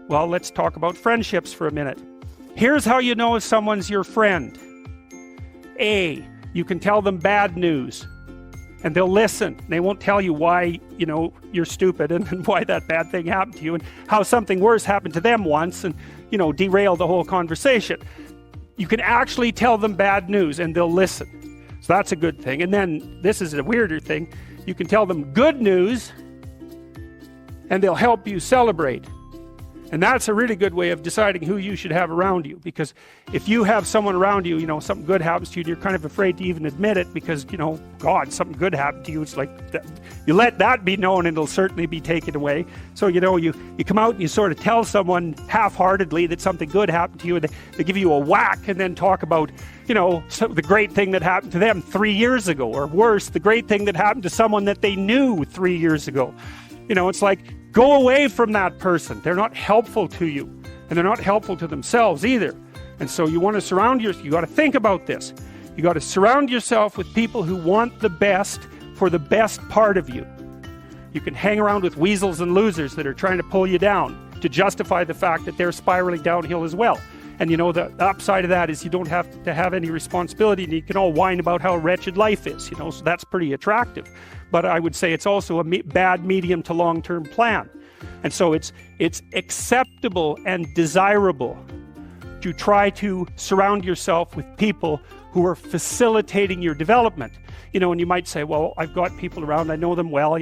Well, let's talk about friendships for a minute. Here's how you know if someone's your friend. A, you can tell them bad news and they'll listen. They won't tell you why, you're stupid and why that bad thing happened to you and how something worse happened to them once and, derail the whole conversation. You can actually tell them bad news and they'll listen. So that's a good thing. And then this is a weirder thing. You can tell them good news and they'll help you celebrate. And that's a really good way of deciding who you should have around you, because if you have someone around you, something good happens to you and you're kind of afraid to even admit it because, God, something good happened to you. It's like, you let that be known and it'll certainly be taken away. So, you come out and you sort of tell someone half-heartedly that something good happened to you and they give you a whack and then talk about, the great thing that happened to them 3 years ago, or worse, the great thing that happened to someone that they knew 3 years ago. It's like, go away from that person. They're not helpful to you, and they're not helpful to themselves either. And so you want to surround yourself, you got to think about this. You got to surround yourself with people who want the best for the best part of you. You can hang around with weasels and losers that are trying to pull you down to justify the fact that they're spiraling downhill as well. And the upside of that is you don't have to have any responsibility, and you can all whine about how wretched life is, so that's pretty attractive. But I would say it's also a bad medium to long-term plan. And so it's acceptable and desirable to try to surround yourself with people who are facilitating your development. And you might say, well, I've got people around, I know them well,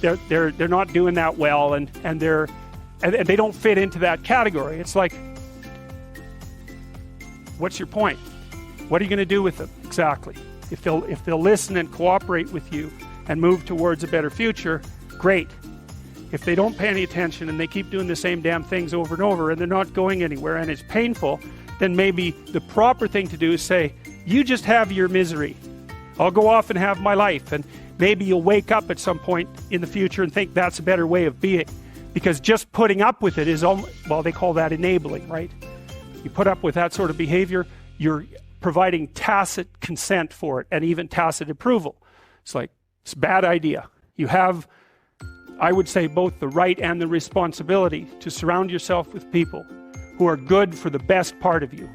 they're not doing that well, and they don't fit into that category. It's like, what's your point? What are you going to do with them exactly? If they'll listen and cooperate with you and move towards a better future, great. If they don't pay any attention and they keep doing the same damn things over and over and they're not going anywhere and it's painful, then maybe the proper thing to do is say, you just have your misery. I'll go off and have my life. And maybe you'll wake up at some point in the future and think that's a better way of being. Because just putting up with it is, they call that enabling, right? You put up with that sort of behavior, you're providing tacit consent for it and even tacit approval. It's like, it's a bad idea. You have, I would say, both the right and the responsibility to surround yourself with people who are good for the best part of you.